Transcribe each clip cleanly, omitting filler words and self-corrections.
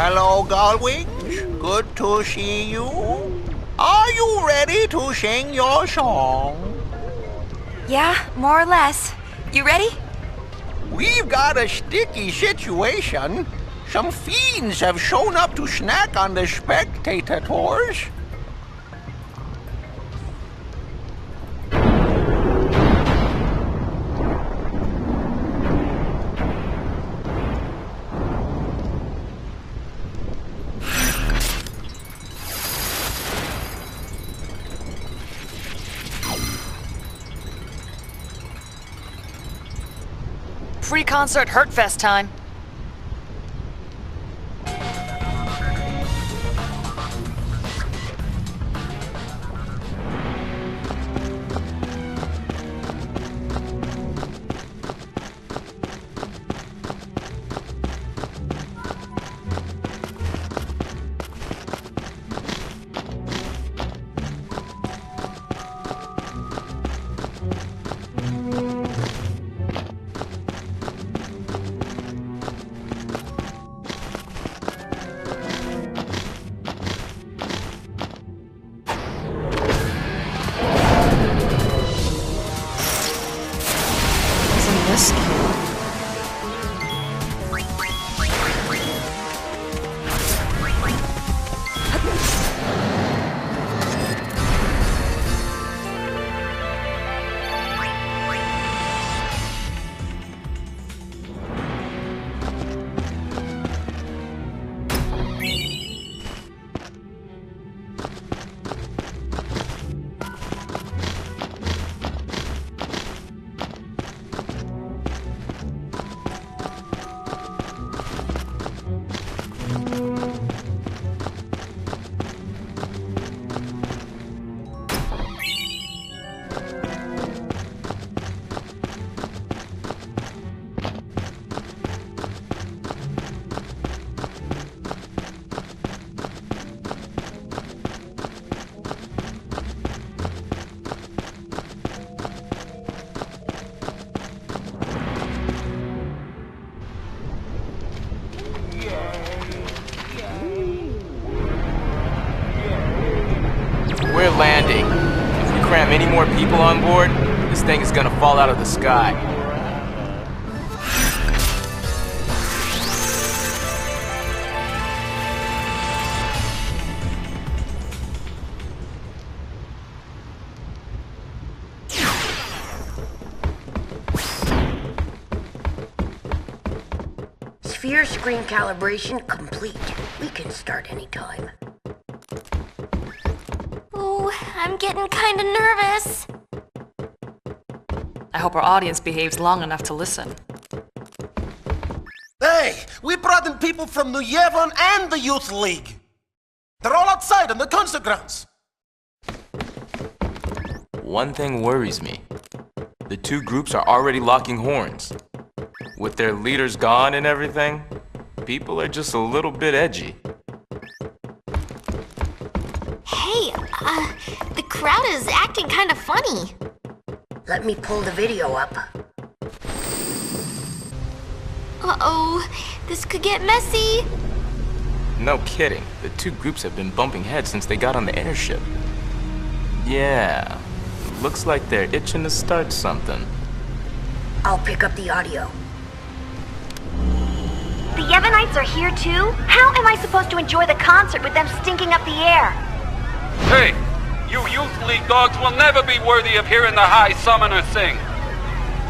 Hello, Gullwings. Good to see you. Are you ready to sing your song? Yeah, more or less. You ready? We've got a sticky situation. Some fiends have shown up to snack on the spectators. Pre-concert Hurtfest time. We're landing. If we cram any more people on board, this thing is gonna fall out of the sky. Sphere screen calibration complete. We can start anytime. Ooh, I'm getting kinda nervous. I hope our audience behaves long enough to listen. Hey, we brought in people from Yu Yevon and the Youth League. They're all outside on the concert grounds. One thing worries me. The two groups are already locking horns. With their leaders gone and everything, people are just a little bit edgy. Hey, the crowd is acting kinda funny. Let me pull the video up. Uh-oh, this could get messy. No kidding. The two groups have been bumping heads since they got on the airship. Yeah, looks like they're itching to start something. I'll pick up the audio. The Yevonites are here too? How am I supposed to enjoy the concert with them stinking up the air? Hey, you Youth League dogs will never be worthy of hearing the High Summoner sing.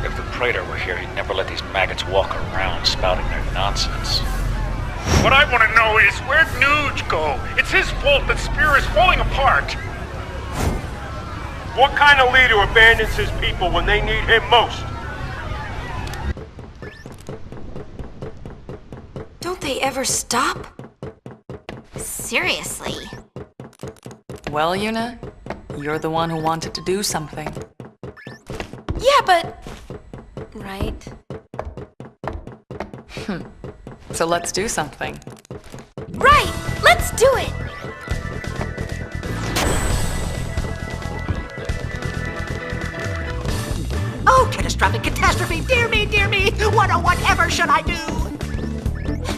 If the Praetor were here, he'd never let these maggots walk around spouting their nonsense. What I want to know is, where'd Nuge go? It's his fault that Spear is falling apart. What kind of leader abandons his people when they need him most? Don't they ever stop? Seriously. Well, Yuna, you're the one who wanted to do something. Yeah, but... Right. So let's do something. Right! Let's do it! Oh, catastrophic catastrophe! Dear me, dear me! What oh whatever should I do?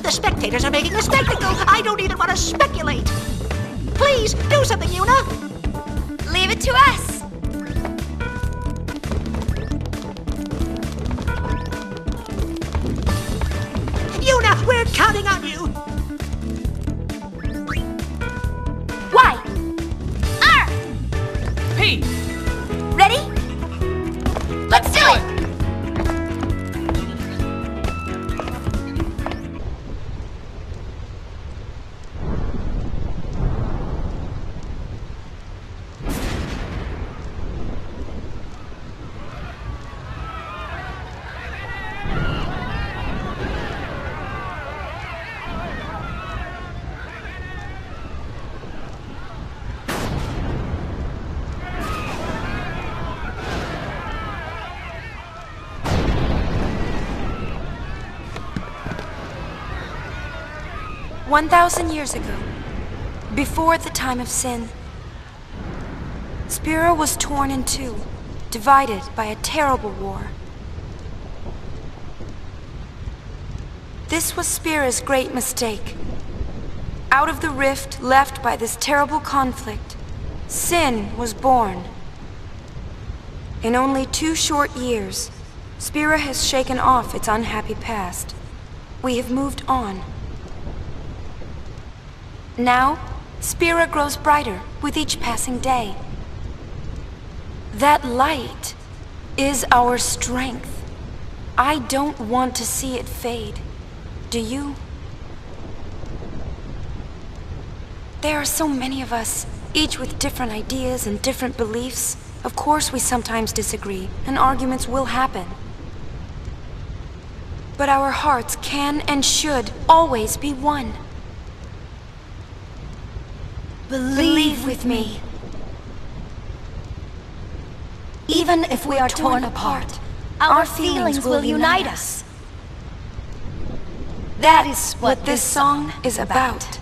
The spectators are making a spectacle. I don't even want to speculate. Please, do something, Yuna. Leave it to us. Yuna, we're counting on you. Y. R. P. Ready? Let's do it. 1,000 years ago, before the time of sin, Spira was torn in two, divided by a terrible war. This was Spira's great mistake. Out of the rift left by this terrible conflict, sin was born. In only 2 short years, Spira has shaken off its unhappy past. We have moved on. Now, Spira grows brighter with each passing day. That light is our strength. I don't want to see it fade. Do you? There are so many of us, each with different ideas and different beliefs. Of course we sometimes disagree, and arguments will happen. But our hearts can and should always be one. Believe with me. Even if we are torn apart, our feelings will unite us. That is what this song is about.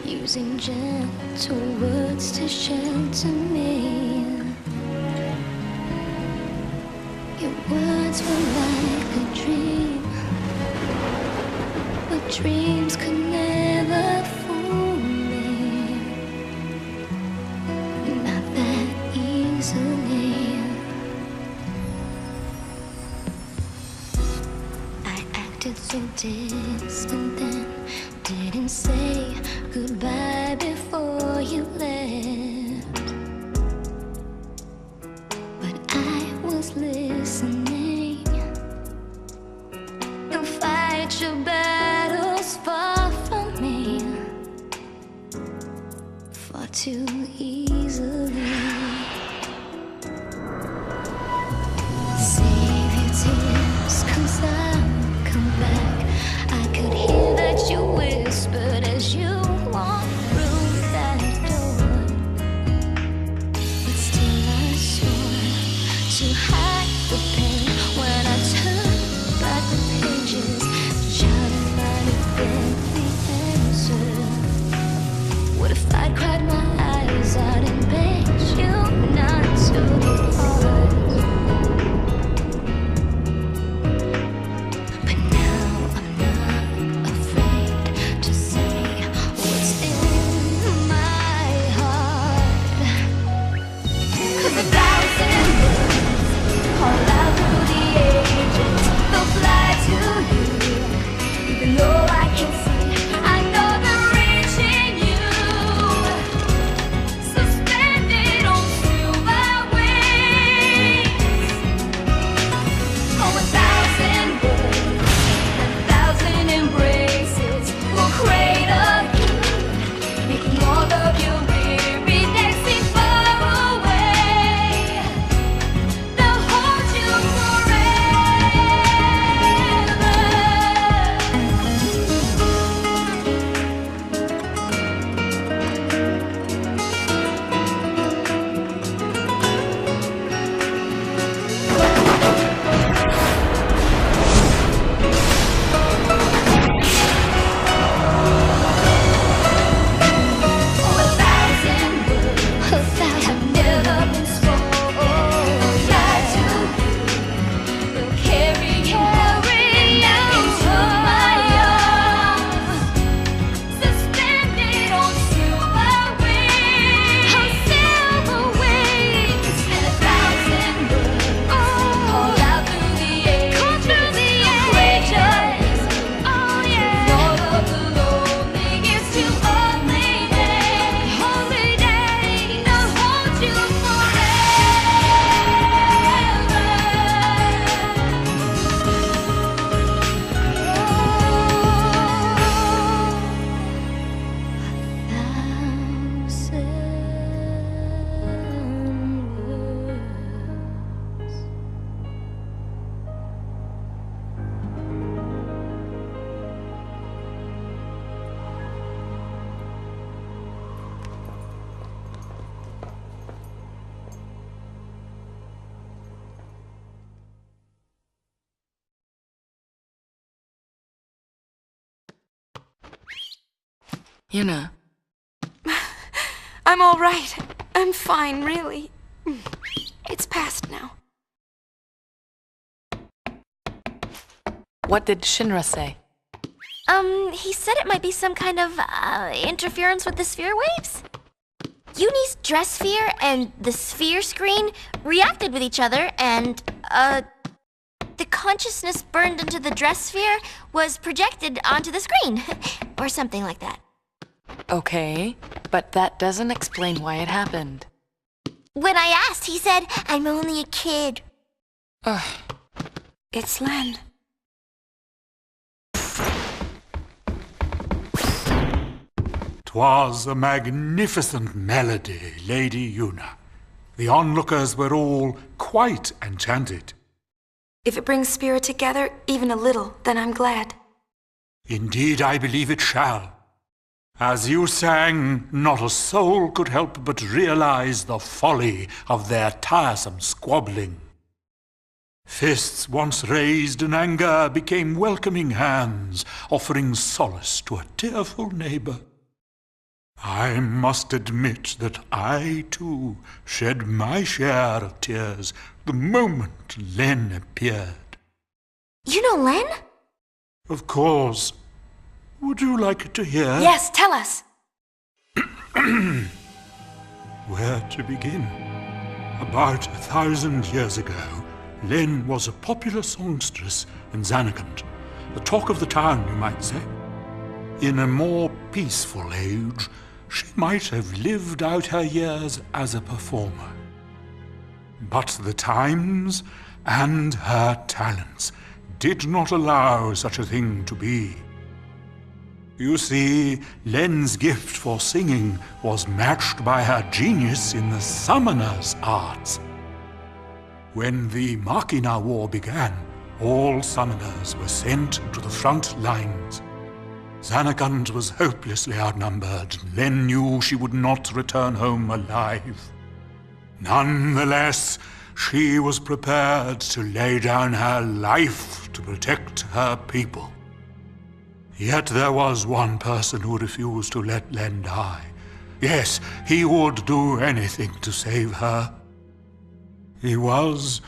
Using gentle words to shelter me. Your words were like a dream, but dreams could never fool me. Not that easily. I acted so distant then, didn't say goodbye before you left. But I was listening. Don't fight your battles far from me, far too easily. Save your tears, 'cause I'll come back. I could hear that you whispered as you walked through that door. But still I swore to hide the pain when I turned back the pages, trying to find the answer. What if I cried my eyes out and begged you Yuna. I'm all right. I'm fine, really. It's past now. What did Shinra say? He said it might be some kind of, interference with the sphere waves. Uni's dress sphere and the sphere screen reacted with each other, and, the consciousness burned into the dress sphere was projected onto the screen. Or something like that. Okay, but that doesn't explain why it happened. When I asked, he said, I'm only a kid. Ugh. It's Len. 'Twas a magnificent melody, Lady Yuna. The onlookers were all quite enchanted. If it brings spirit together, even a little, then I'm glad. Indeed, I believe it shall. As you sang, not a soul could help but realize the folly of their tiresome squabbling. Fists once raised in anger became welcoming hands, offering solace to a tearful neighbor. I must admit that I, too, shed my share of tears the moment Len appeared. You know Len? Of course. Would you like to hear? Yes, tell us. Where to begin? About 1,000 years ago, Len was a popular songstress in Zanarkand, the talk of the town, you might say. In a more peaceful age, she might have lived out her years as a performer. But the times and her talents did not allow such a thing to be. You see, Len's gift for singing was matched by her genius in the summoner's arts. When the Machina War began, all summoners were sent to the front lines. Zanarkand was hopelessly outnumbered. Len knew she would not return home alive. Nonetheless, she was prepared to lay down her life to protect her people. Yet there was one person who refused to let Len die. Yes, he would do anything to save her. He was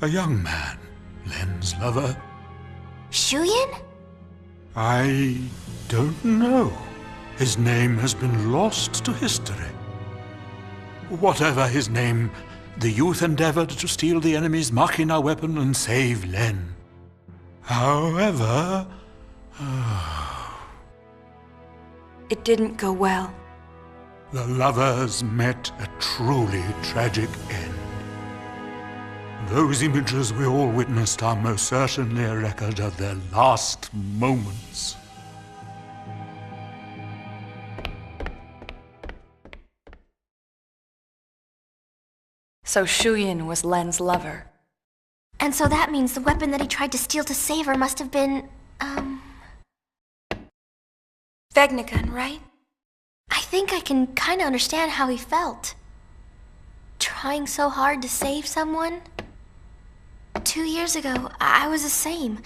a young man, Len's lover. Shuyin? I don't know. His name has been lost to history. Whatever his name, the youth endeavored to steal the enemy's Machina weapon and save Len. However... It didn't go well. The lovers met a truly tragic end. Those images we all witnessed are most certainly a record of their last moments. So Shuyin was Len's lover. And so that means the weapon that he tried to steal to save her must have been, Vegnagun, right? I think I can kinda understand how he felt. Trying so hard to save someone. 2 years ago, I was the same.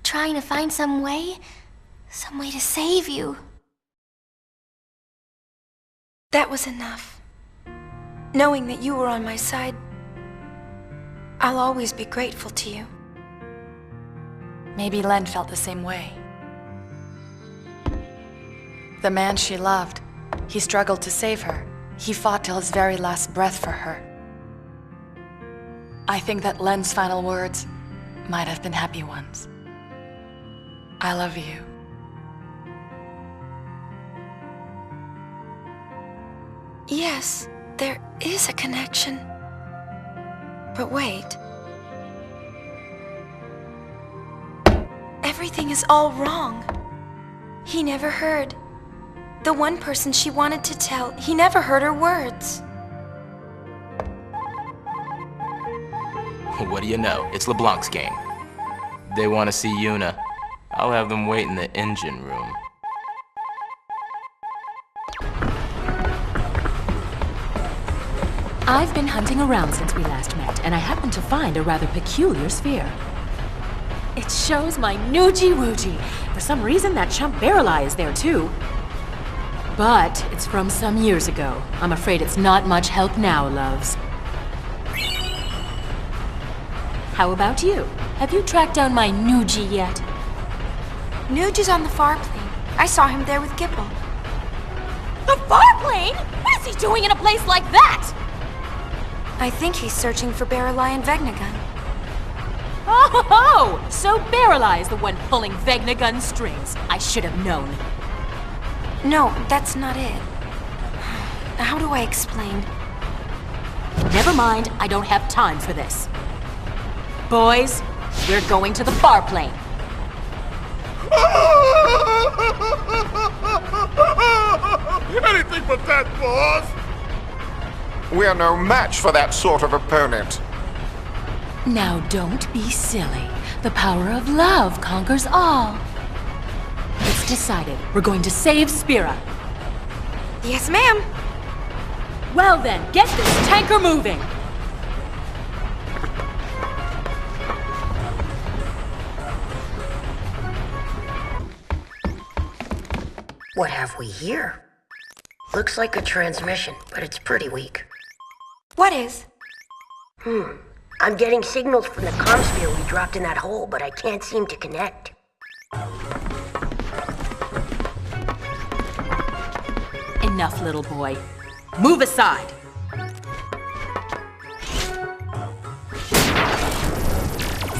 Trying to find some way to save you. That was enough. Knowing that you were on my side, I'll always be grateful to you. Maybe Len felt the same way. The man she loved, he struggled to save her. He fought till his very last breath for her. I think that Len's final words might have been happy ones. I love you. Yes, there is a connection. But wait. Everything is all wrong. He never heard. The one person she wanted to tell, he never heard her words. What do you know? It's LeBlanc's game. They want to see Yuna. I'll have them wait in the engine room. I've been hunting around since we last met, and I happened to find a rather peculiar sphere. It shows my Nuji Wuji. For some reason, that chump Barrel Eye is there too. But it's from some years ago. I'm afraid it's not much help now, loves. How about you? Have you tracked down my Nuji yet? Nuge is on the far plane. I saw him there with Gipple. The Farplane? What is he doing in a place like that? I think he's searching for Barrelai and Vegnagun. Oh, so Barrelai is the one pulling Vegnagun strings. I should have known. No, that's not it. How do I explain? Never mind, I don't have time for this. Boys, we're going to the Farplane. Anything but that, boss! We're no match for that sort of opponent. Now don't be silly. The power of love conquers all. It's decided. We're going to save Spira. Yes, ma'am. Well then, get this tanker moving. What have we here? Looks like a transmission, but it's pretty weak. What is? I'm getting signals from the comm sphere we dropped in that hole, but I can't seem to connect. Enough, little boy. Move aside.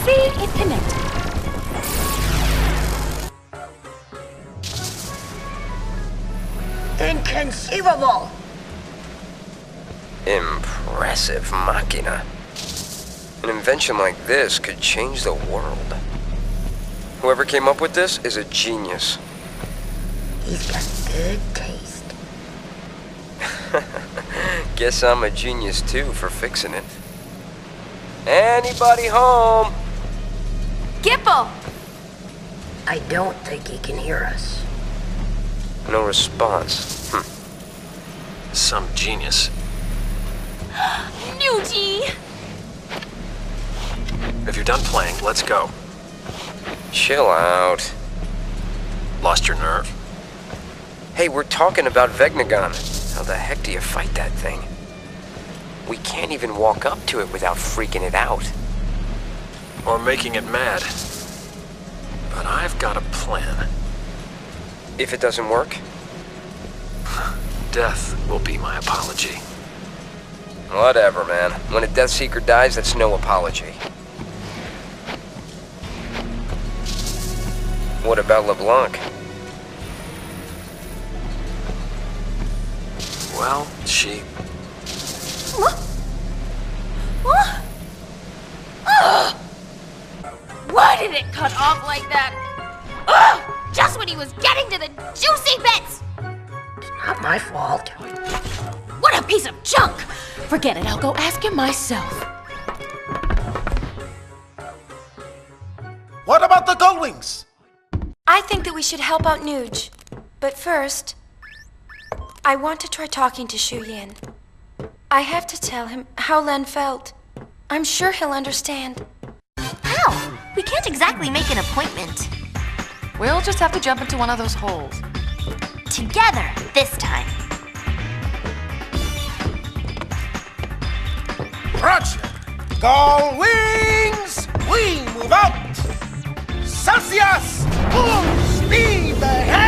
See, it connected. Inconceivable! Impressive machina. An invention like this could change the world. Whoever came up with this is a genius. He's got good taste. Guess I'm a genius too for fixing it. Anybody home? Gipple! I don't think he can hear us. No response. Some genius. Nuji! If you're done playing, let's go. Chill out. Lost your nerve? Hey, we're talking about Vegnagun. How the heck do you fight that thing? We can't even walk up to it without freaking it out. Or making it mad. But I've got a plan. If it doesn't work? Death will be my apology. Whatever, man. When a Death Seeker dies, that's no apology. What about LeBlanc? Well, she... Why did it cut off like that? Ugh! Just when he was getting to the juicy bits! It's not my fault. What a piece of junk! Forget it, I'll go ask him myself. What about the Gullwings? I think that we should help out Nuge. But first, I want to try talking to Shu Yin. I have to tell him how Len felt. I'm sure he'll understand. How? We can't exactly make an appointment. We'll just have to jump into one of those holes. Together, this time. Roger! Gullwings! We move out! Celsius! Full speed ahead!